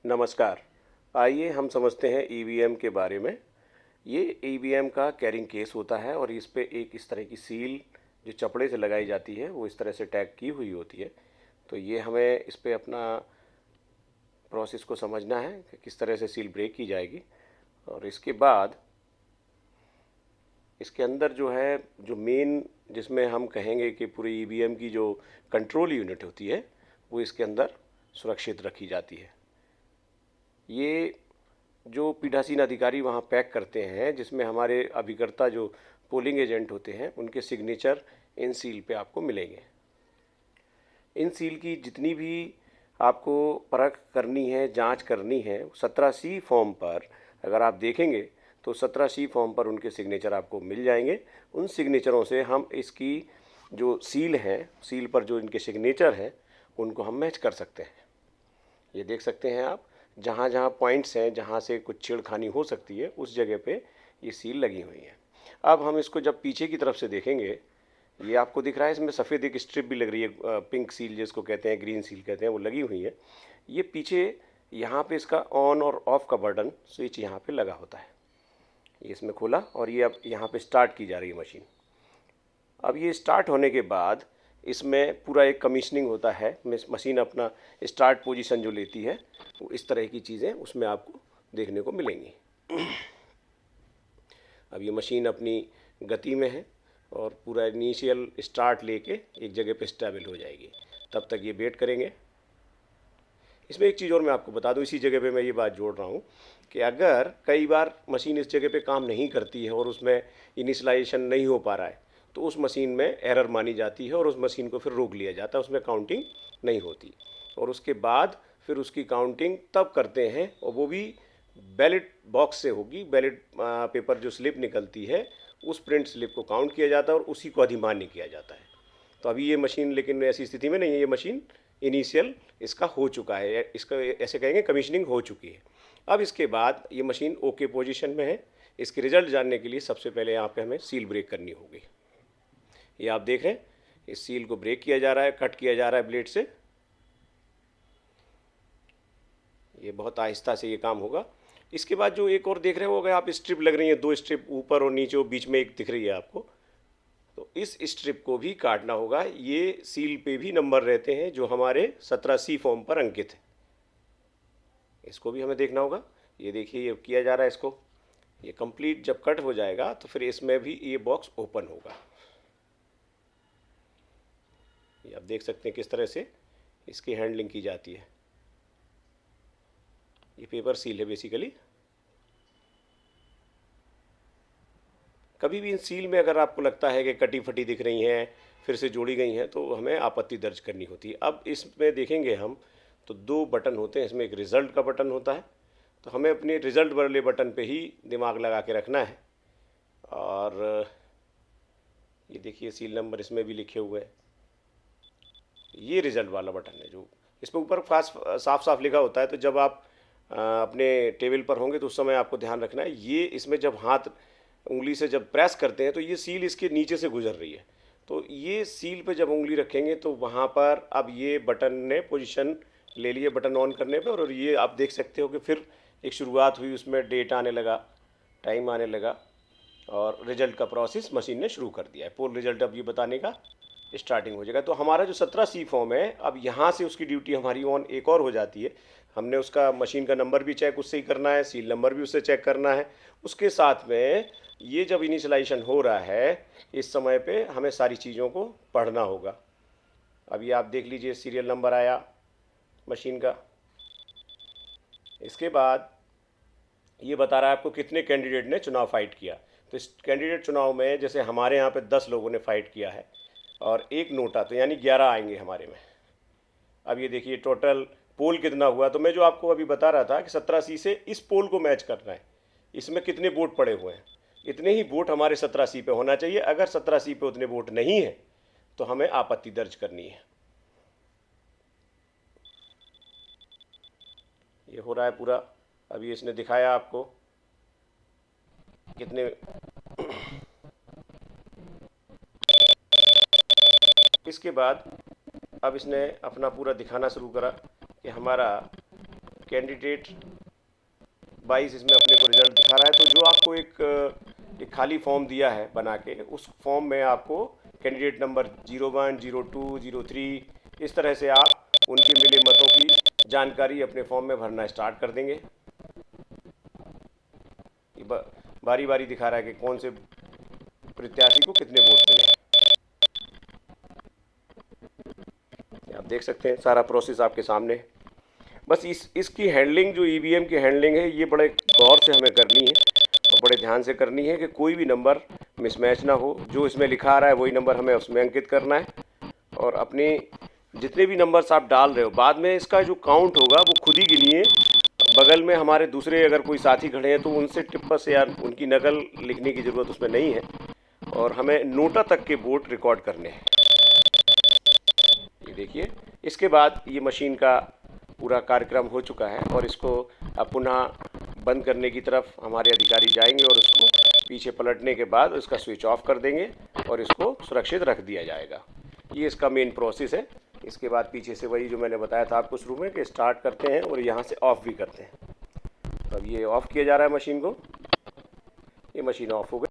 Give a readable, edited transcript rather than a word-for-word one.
नमस्कार। आइए हम समझते हैं ईवीएम के बारे में। ये ईवीएम का कैरिंग केस होता है और इस पे एक इस तरह की सील जो चपड़े से लगाई जाती है वो इस तरह से टैग की हुई होती है। तो ये हमें इस पे अपना प्रोसेस को समझना है कि किस तरह से सील ब्रेक की जाएगी। और इसके बाद इसके अंदर जो है जो मेन जिसमें हम कहेंगे कि पूरी ईवीएम की जो कंट्रोल यूनिट होती है वो इसके अंदर सुरक्षित रखी जाती है। ये जो पीठासीन अधिकारी वहाँ पैक करते हैं, जिसमें हमारे अभिकर्ता जो पोलिंग एजेंट होते हैं उनके सिग्नेचर इन सील पे आपको मिलेंगे। इन सील की जितनी भी आपको परख करनी है, जांच करनी है, 17C फॉर्म पर अगर आप देखेंगे तो 17C फॉर्म पर उनके सिग्नेचर आपको मिल जाएंगे। उन सिग्नेचरों से हम इसकी जो सील है, सील पर जो इनके सिग्नेचर हैं उनको हम मैच कर सकते हैं। ये देख सकते हैं आप, जहाँ जहाँ पॉइंट्स हैं जहाँ से कुछ छेड़खानी हो सकती है उस जगह पे ये सील लगी हुई है। अब हम इसको जब पीछे की तरफ से देखेंगे, ये आपको दिख रहा है इसमें सफ़ेद एक स्ट्रिप भी लग रही है, पिंक सील जिसको कहते हैं, ग्रीन सील कहते हैं, वो लगी हुई है। ये पीछे यहाँ पे इसका ऑन और ऑफ का बटन स्विच यहाँ पे लगा होता है। ये इसमें खोला और ये अब यहाँ पे स्टार्ट की जा रही है मशीन। अब ये स्टार्ट होने के बाद इसमें पूरा एक कमीशनिंग होता है। मशीन अपना स्टार्ट पोजीशन जो लेती है वो इस तरह की चीज़ें उसमें आपको देखने को मिलेंगी। अब ये मशीन अपनी गति में है और पूरा इनिशियल स्टार्ट लेके एक जगह पे स्टेबल हो जाएगी। तब तक ये वेट करेंगे। इसमें एक चीज़ और मैं आपको बता दूं, इसी जगह पे मैं ये बात जोड़ रहा हूँ कि अगर कई बार मशीन इस जगह पे काम नहीं करती है और उसमें इनिशलाइजेशन नहीं हो पा रहा है तो उस मशीन में एरर मानी जाती है और उस मशीन को फिर रोक लिया जाता है, उसमें काउंटिंग नहीं होती। और उसके बाद फिर उसकी काउंटिंग तब करते हैं और वो भी बैलेट बॉक्स से होगी। बैलेट पेपर जो स्लिप निकलती है उस प्रिंट स्लिप को काउंट किया जाता है और उसी को अधिमान्य किया जाता है। तो अभी ये मशीन लेकिन ऐसी स्थिति में नहीं है, ये मशीन इनिशियल इसका हो चुका है, इसका ऐसे कहेंगे कमीशनिंग हो चुकी है। अब इसके बाद ये मशीन ओके पोजीशन में है। इसके रिजल्ट जानने के लिए सबसे पहले यहाँ पे हमें सील ब्रेक करनी होगी। ये आप देख रहे हैं, इस सील को ब्रेक किया जा रहा है, कट किया जा रहा है ब्लेड से। ये बहुत आहिस्ता से ये काम होगा। इसके बाद जो एक और देख रहे होगे आप, स्ट्रिप लग रही है, 2 स्ट्रिप ऊपर और नीचे, बीच में एक दिख रही है आपको। तो इस स्ट्रिप को भी काटना होगा। ये सील पे भी नंबर रहते हैं जो हमारे 17C फॉर्म पर अंकित है। इसको भी हमें देखना होगा। ये देखिए ये किया जा रहा है इसको। ये कंप्लीट जब कट हो जाएगा तो फिर इसमें भी ये बॉक्स ओपन होगा। ये आप देख सकते हैं किस तरह से इसकी हैंडलिंग की जाती है। ये पेपर सील है बेसिकली। कभी भी इन सील में अगर आपको लगता है कि कटी फटी दिख रही हैं, फिर से जोड़ी गई हैं, तो हमें आपत्ति दर्ज करनी होती है। अब इसमें देखेंगे हम तो 2 बटन होते हैं। इसमें एक रिज़ल्ट का बटन होता है, तो हमें अपने रिज़ल्ट वाले बटन पे ही दिमाग लगा के रखना है। और ये देखिए सील नंबर इसमें भी लिखे हुए हैं। ये रिज़ल्ट वाला बटन है जो इसमें ऊपर खास साफ साफ लिखा होता है। तो जब आप अपने टेबल पर होंगे तो उस समय आपको ध्यान रखना है, ये इसमें जब हाथ उंगली से जब प्रेस करते हैं तो ये सील इसके नीचे से गुजर रही है। तो ये सील पे जब उंगली रखेंगे तो वहाँ पर अब ये बटन ने पोजीशन ले लिए बटन ऑन करने पर, और ये आप देख सकते हो कि फिर एक शुरुआत हुई, उसमें डेट आने लगा, टाइम आने लगा और रिजल्ट का प्रोसेस मशीन ने शुरू कर दिया है। पोल रिजल्ट अब ये बताने का स्टार्टिंग हो जाएगा। तो हमारा जो 17C फॉर्म है, अब यहाँ से उसकी ड्यूटी हमारी ऑन एक और हो जाती है। हमने उसका मशीन का नंबर भी चेक उससे ही करना है, सील नंबर भी उससे चेक करना है। उसके साथ में ये जब इनिशियलाइजेशन हो रहा है इस समय पे हमें सारी चीज़ों को पढ़ना होगा। अभी आप देख लीजिए सीरियल नंबर आया मशीन का। इसके बाद ये बता रहा है आपको कितने कैंडिडेट ने चुनाव फाइट किया। तो इस कैंडिडेट चुनाव में जैसे हमारे यहाँ पे 10 लोगों ने फाइट किया है और 1 नोटा, तो यानी 11 आएंगे हमारे में। अब ये देखिए टोटल पोल कितना हुआ। तो मैं जो आपको अभी बता रहा था कि 17C से इस पोल को मैच करना है, इसमें कितने वोट पड़े हुए हैं, इतने ही वोट हमारे 17C पे होना चाहिए। अगर 17C पे उतने वोट नहीं है तो हमें आपत्ति दर्ज करनी है। ये हो रहा है पूरा। अभी इसने दिखाया आपको कितने। इसके बाद अब इसने अपना पूरा दिखाना शुरू करा कि हमारा कैंडिडेट 22 इसमें अपने को रिजल्ट दिखा रहा है। तो जो आपको एक खाली फॉर्म दिया है बना के, उस फॉर्म में आपको कैंडिडेट नंबर 01, 02, 03 इस तरह से आप उनके मिले मतों की जानकारी अपने फॉर्म में भरना स्टार्ट कर देंगे। बारी बारी दिखा रहा है कि कौन से प्रत्याशी को कितने वोट मिले। आप देख सकते हैं सारा प्रोसेस आपके सामने। बस इसकी हैंडलिंग, जो ईवीएम की हैंडलिंग है, ये बड़े गौर से हमें करनी है और बड़े ध्यान से करनी है कि कोई भी नंबर मिसमैच ना हो। जो इसमें लिखा आ रहा है वही नंबर हमें उसमें अंकित करना है, और अपने जितने भी नंबर्स आप डाल रहे हो बाद में इसका जो काउंट होगा वो खुद ही गिनिए। बगल में हमारे दूसरे अगर कोई साथी खड़े हैं तो उनसे टिप्पस या उनकी नकल लिखने की ज़रूरत उसमें नहीं है, और हमें नोटा तक के वोट रिकॉर्ड करने हैं। ये देखिए, इसके बाद ये मशीन का पूरा कार्यक्रम हो चुका है, और इसको अब पुनः बंद करने की तरफ हमारे अधिकारी जाएंगे और उसको पीछे पलटने के बाद इसका स्विच ऑफ कर देंगे और इसको सुरक्षित रख दिया जाएगा। ये इसका मेन प्रोसेस है। इसके बाद पीछे से वही जो मैंने बताया था आपको शुरू में कि स्टार्ट करते हैं और यहाँ से ऑफ़ भी करते हैं। तो अब ये ऑफ़ किया जा रहा है मशीन को। ये मशीन ऑफ़ हो गई।